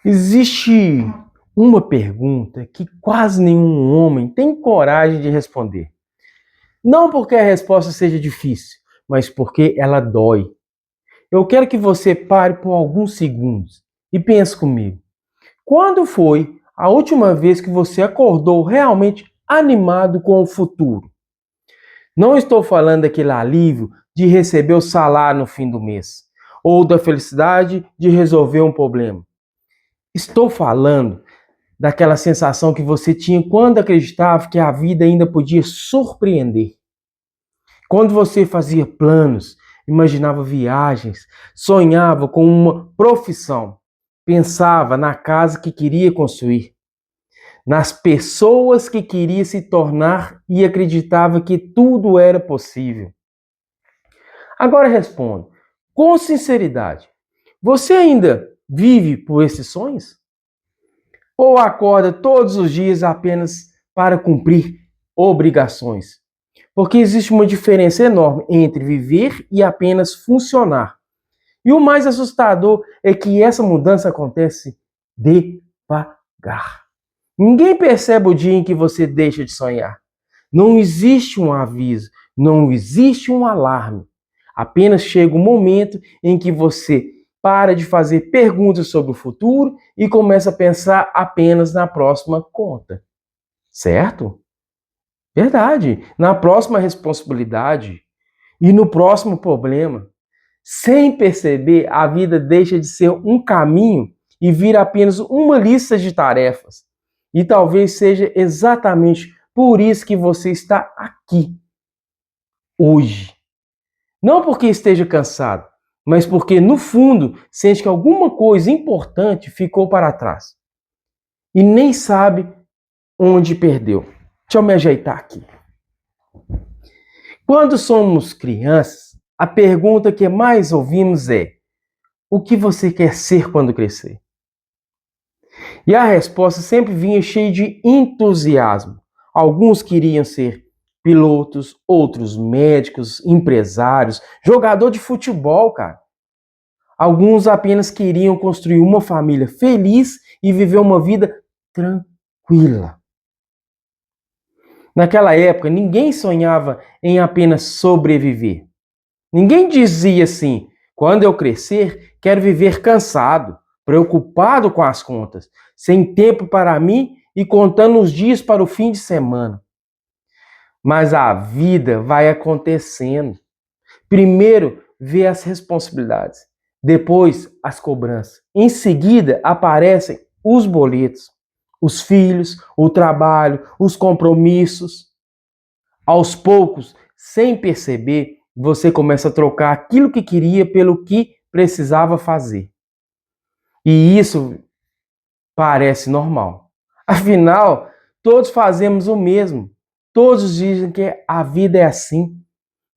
Existe uma pergunta que quase nenhum homem tem coragem de responder. Não porque a resposta seja difícil, mas porque ela dói. Eu quero que você pare por alguns segundos e pense comigo. Quando foi a última vez que você acordou realmente animado com o futuro? Não estou falando daquele alívio de receber o salário no fim do mês, ou da felicidade de resolver um problema. Estou falando daquela sensação que você tinha quando acreditava que a vida ainda podia surpreender. Quando você fazia planos, imaginava viagens, sonhava com uma profissão, pensava na casa que queria construir, nas pessoas que queria se tornar e acreditava que tudo era possível. Agora responda, com sinceridade, você ainda vive por esses sonhos? Ou acorda todos os dias apenas para cumprir obrigações? Porque existe uma diferença enorme entre viver e apenas funcionar. E o mais assustador é que essa mudança acontece devagar. Ninguém percebe o dia em que você deixa de sonhar. Não existe um aviso, não existe um alarme. Apenas chega um momento em que você para de fazer perguntas sobre o futuro e começa a pensar apenas na próxima conta. Certo? Verdade. Na próxima responsabilidade e no próximo problema. Sem perceber, a vida deixa de ser um caminho e vira apenas uma lista de tarefas. E talvez seja exatamente por isso que você está aqui hoje. Não porque esteja cansado, mas porque no fundo sente que alguma coisa importante ficou para trás e nem sabe onde perdeu. Deixa eu me ajeitar aqui. Quando somos crianças, a pergunta que mais ouvimos é: o que você quer ser quando crescer? E a resposta sempre vinha cheia de entusiasmo. Alguns queriam ser pilotos, outros médicos, empresários, jogador de futebol, cara. Alguns apenas queriam construir uma família feliz e viver uma vida tranquila. Naquela época, ninguém sonhava em apenas sobreviver. Ninguém dizia assim: quando eu crescer, quero viver cansado, preocupado com as contas, sem tempo para mim e contando os dias para o fim de semana. Mas a vida vai acontecendo. Primeiro vê as responsabilidades, depois as cobranças. Em seguida aparecem os boletos, os filhos, o trabalho, os compromissos. Aos poucos, sem perceber, você começa a trocar aquilo que queria pelo que precisava fazer. E isso parece normal. Afinal, todos fazemos o mesmo. Todos dizem que a vida é assim.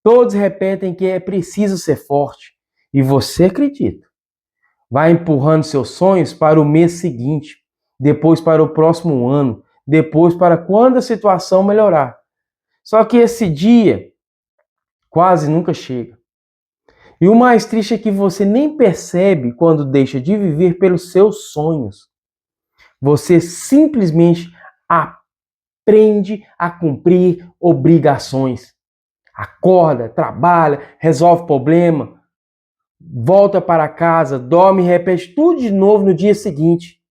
Todos repetem que é preciso ser forte. E você acredita. Vai empurrando seus sonhos para o mês seguinte, depois para o próximo ano, depois para quando a situação melhorar. Só que esse dia quase nunca chega. E o mais triste é que você nem percebe quando deixa de viver pelos seus sonhos. Você simplesmente aprende a cumprir obrigações. Acorda, trabalha, resolve problema, volta para casa, dorme e repete tudo de novo no dia seguinte.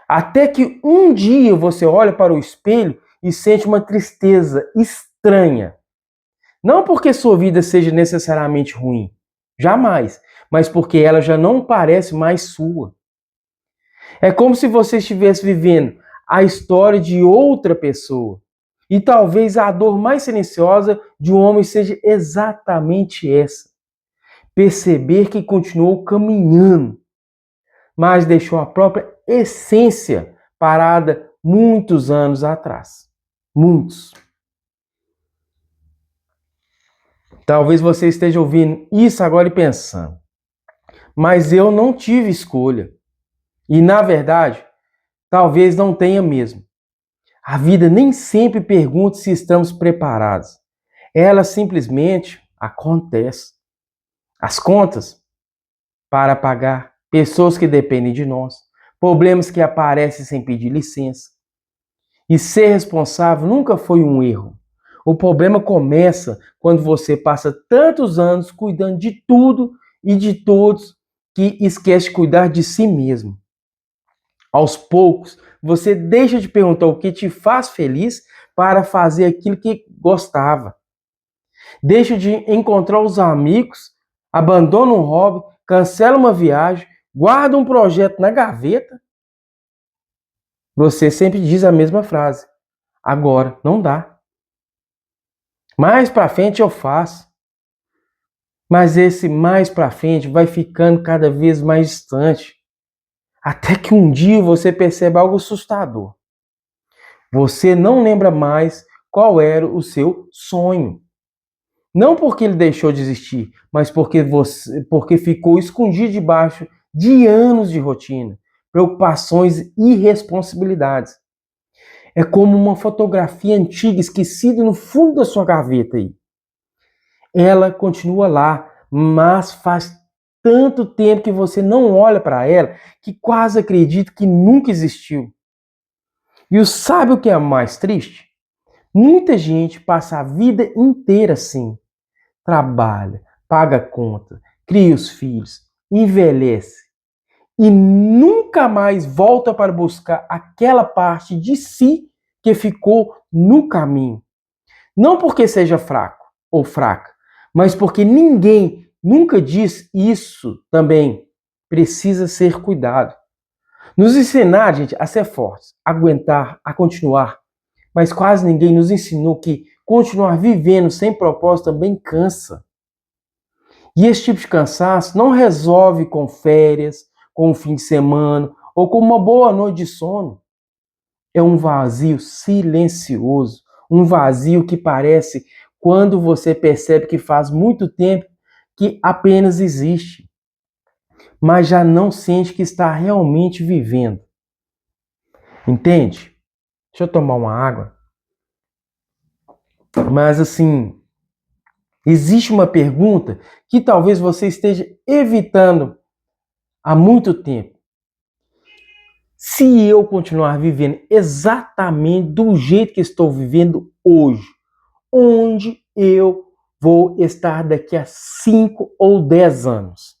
Até que um dia você olha para o espelho e sente uma tristeza estranha. Não porque sua vida seja necessariamente ruim, jamais, mas porque ela já não parece mais sua. É como se você estivesse vivendo a história de outra pessoa. E talvez a dor mais silenciosa de um homem seja exatamente essa: perceber que continuou caminhando, mas deixou a própria essência parada muitos anos atrás. Muitos. Talvez você esteja ouvindo isso agora e pensando: mas eu não tive escolha. E na verdade, talvez não tenha mesmo. A vida nem sempre pergunta se estamos preparados. Ela simplesmente acontece. As contas para pagar, pessoas que dependem de nós, problemas que aparecem sem pedir licença. E ser responsável nunca foi um erro. O problema começa quando você passa tantos anos cuidando de tudo e de todos que esquece de cuidar de si mesmo. Aos poucos, você deixa de perguntar o que te faz feliz para fazer aquilo que gostava. Deixa de encontrar os amigos, abandona um hobby, cancela uma viagem, guarda um projeto na gaveta. Você sempre diz a mesma frase. Agora, não dá. Mais para frente eu faço. Mas esse mais para frente vai ficando cada vez mais distante. Até que um dia você percebe algo assustador. Você não lembra mais qual era o seu sonho. Não porque ele deixou de existir, mas porque ficou escondido debaixo de anos de rotina, preocupações e responsabilidades. É como uma fotografia antiga esquecida no fundo da sua gaveta aí. Ela continua lá, mas faz tanto tempo que você não olha para ela que quase acredita que nunca existiu. E sabe o que é mais triste? Muita gente passa a vida inteira assim. Trabalha, paga conta, cria os filhos, envelhece e nunca mais volta para buscar aquela parte de si que ficou no caminho. Não porque seja fraco ou fraca, mas porque ninguém nunca diz isso também precisa ser cuidado. Nos ensinar, gente, a ser fortes, a aguentar, a continuar, mas quase ninguém nos ensinou que continuar vivendo sem propósito também cansa. E esse tipo de cansaço não resolve com férias, com um fim de semana ou com uma boa noite de sono. É um vazio silencioso, um vazio que parece quando você percebe que faz muito tempo que apenas existe, mas já não sente que está realmente vivendo. Entende? Deixa eu tomar uma água. Mas assim, existe uma pergunta que talvez você esteja evitando há muito tempo. Se eu continuar vivendo exatamente do jeito que estou vivendo hoje, onde eu vou estar daqui a 5 ou 10 anos?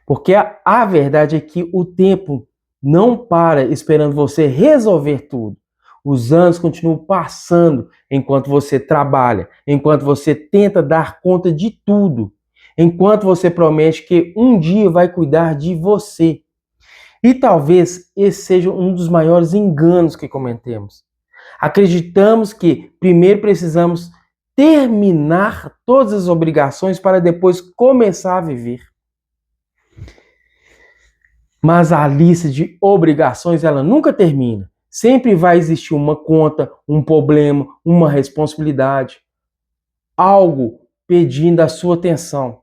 Porque a verdade é que o tempo não para esperando você resolver tudo. Os anos continuam passando enquanto você trabalha, enquanto você tenta dar conta de tudo, enquanto você promete que um dia vai cuidar de você. E talvez esse seja um dos maiores enganos que cometemos. Acreditamos que primeiro precisamos terminar todas as obrigações para depois começar a viver. Mas a lista de obrigações ela nunca termina. Sempre vai existir uma conta, um problema, uma responsabilidade, algo pedindo a sua atenção.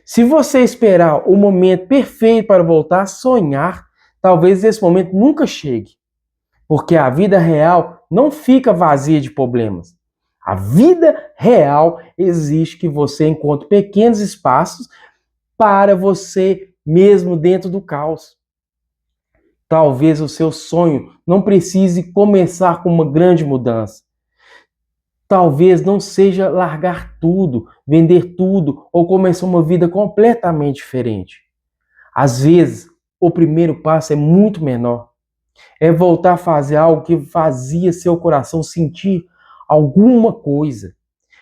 Se você esperar o momento perfeito para voltar a sonhar, talvez esse momento nunca chegue. Porque a vida real não fica vazia de problemas. A vida real exige que você encontre pequenos espaços para você mesmo dentro do caos. Talvez o seu sonho não precise começar com uma grande mudança. Talvez não seja largar tudo, vender tudo ou começar uma vida completamente diferente. Às vezes, o primeiro passo é muito menor. É voltar a fazer algo que fazia seu coração sentir alguma coisa.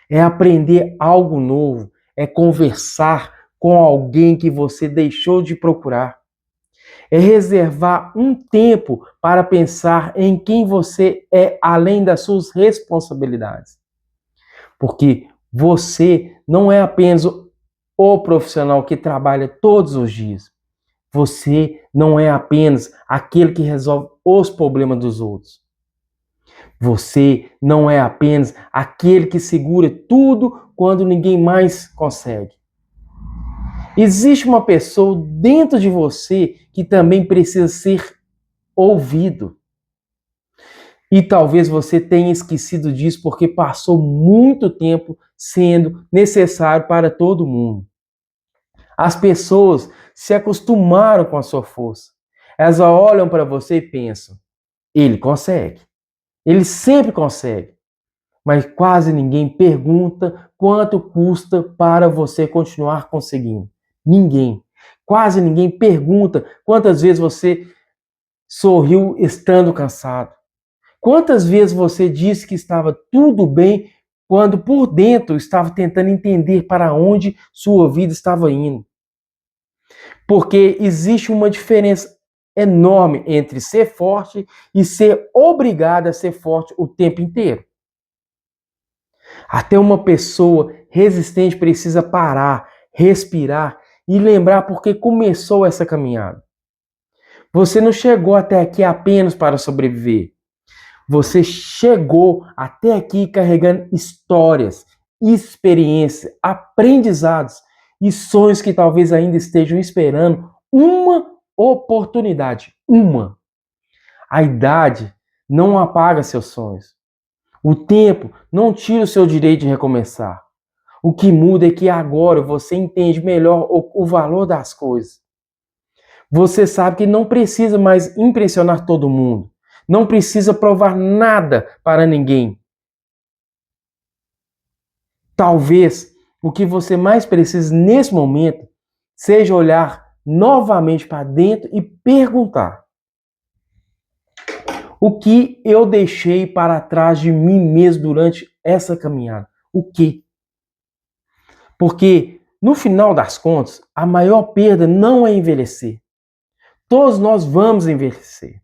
É aprender algo novo. É conversar com alguém que você deixou de procurar. É reservar um tempo para pensar em quem você é além das suas responsabilidades. Porque você não é apenas o profissional que trabalha todos os dias. Você não é apenas aquele que resolve os problemas dos outros. Você não é apenas aquele que segura tudo quando ninguém mais consegue. Existe uma pessoa dentro de você que também precisa ser ouvido. E talvez você tenha esquecido disso porque passou muito tempo sendo necessário para todo mundo. As pessoas se acostumaram com a sua força. Elas olham para você e pensam, ele consegue. Ele sempre consegue. Mas quase ninguém pergunta quanto custa para você continuar conseguindo. Ninguém. Quase ninguém pergunta quantas vezes você sorriu estando cansado. Quantas vezes você disse que estava tudo bem quando por dentro estava tentando entender para onde sua vida estava indo? Porque existe uma diferença enorme entre ser forte e ser obrigado a ser forte o tempo inteiro. Até uma pessoa resistente precisa parar, respirar e lembrar por que começou essa caminhada. Você não chegou até aqui apenas para sobreviver. Você chegou até aqui carregando histórias, experiências, aprendizados e sonhos que talvez ainda estejam esperando uma oportunidade. Uma. A idade não apaga seus sonhos. O tempo não tira o seu direito de recomeçar. O que muda é que agora você entende melhor o valor das coisas. Você sabe que não precisa mais impressionar todo mundo. Não precisa provar nada para ninguém. Talvez o que você mais precisa nesse momento seja olhar novamente para dentro e perguntar: o que eu deixei para trás de mim mesmo durante essa caminhada? O que? Porque, no final das contas, a maior perda não é envelhecer. Todos nós vamos envelhecer.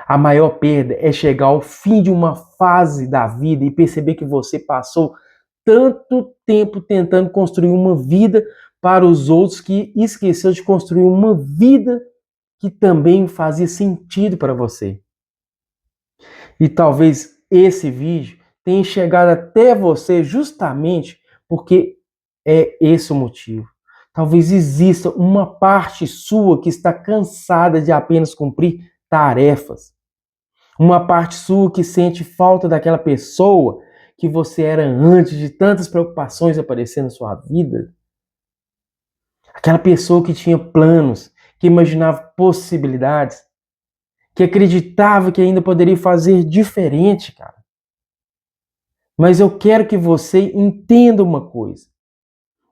A maior perda é chegar ao fim de uma fase da vida e perceber que você passou tanto tempo tentando construir uma vida para os outros que esqueceu de construir uma vida que também fazia sentido para você. E talvez esse vídeo tenha chegado até você justamente porque é esse o motivo. Talvez exista uma parte sua que está cansada de apenas cumprir tarefas. Uma parte sua que sente falta daquela pessoa que você era antes de tantas preocupações aparecendo na sua vida. Aquela pessoa que tinha planos, que imaginava possibilidades, que acreditava que ainda poderia fazer diferente, cara. Mas eu quero que você entenda uma coisa.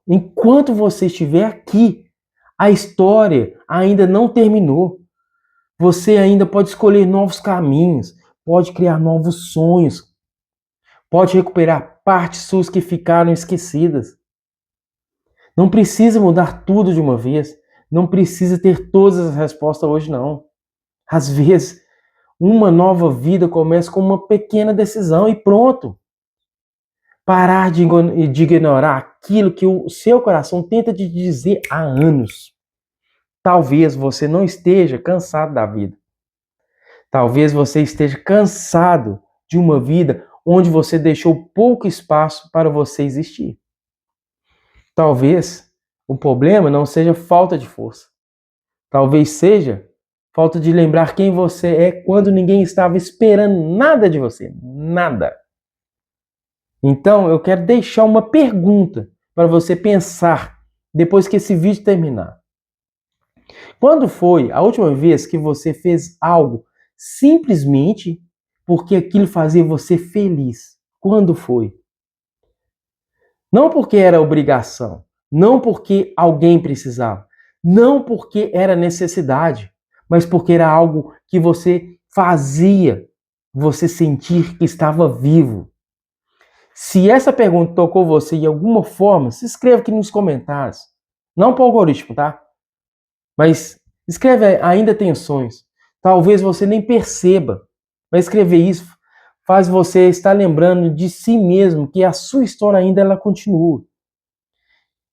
Enquanto você estiver aqui, a história ainda não terminou. Você ainda pode escolher novos caminhos, pode criar novos sonhos, pode recuperar partes suas que ficaram esquecidas. Não precisa mudar tudo de uma vez. Não precisa ter todas as respostas hoje, não. Às vezes, uma nova vida começa com uma pequena decisão e pronto. Parar de ignorar aquilo que o seu coração tenta te dizer há anos. Talvez você não esteja cansado da vida. Talvez você esteja cansado de uma vida onde você deixou pouco espaço para você existir. Talvez o problema não seja falta de força. Talvez seja falta de lembrar quem você é quando ninguém estava esperando nada de você. Nada. Então, eu quero deixar uma pergunta para você pensar depois que esse vídeo terminar. Quando foi a última vez que você fez algo simplesmente porque aquilo fazia você feliz? Quando foi? Não porque era obrigação, não porque alguém precisava, não porque era necessidade, mas porque era algo que você fazia você sentir que estava vivo. Se essa pergunta tocou você de alguma forma, se inscreva aqui nos comentários. Não para o algoritmo, tá? Mas escreve ainda tem sonhos. Talvez você nem perceba, mas escrever isso faz você estar lembrando de si mesmo que a sua história ainda ela continua.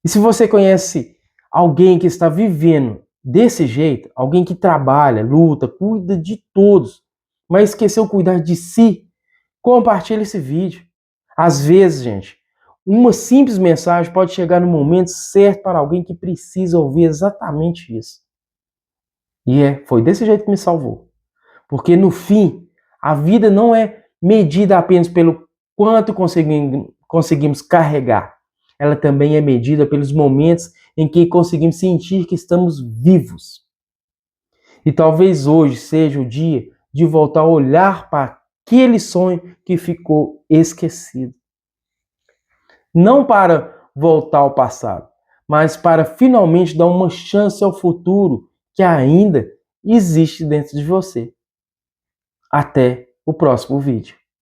E se você conhece alguém que está vivendo desse jeito, alguém que trabalha, luta, cuida de todos, mas esqueceu de cuidar de si, compartilhe esse vídeo. Às vezes, gente, uma simples mensagem pode chegar no momento certo para alguém que precisa ouvir exatamente isso. E foi desse jeito que me salvou. Porque no fim, a vida não é medida apenas pelo quanto conseguimos carregar. Ela também é medida pelos momentos em que conseguimos sentir que estamos vivos. E talvez hoje seja o dia de voltar a olhar para aquele sonho que ficou esquecido. Não para voltar ao passado, mas para finalmente dar uma chance ao futuro que ainda existe dentro de você. Até o próximo vídeo.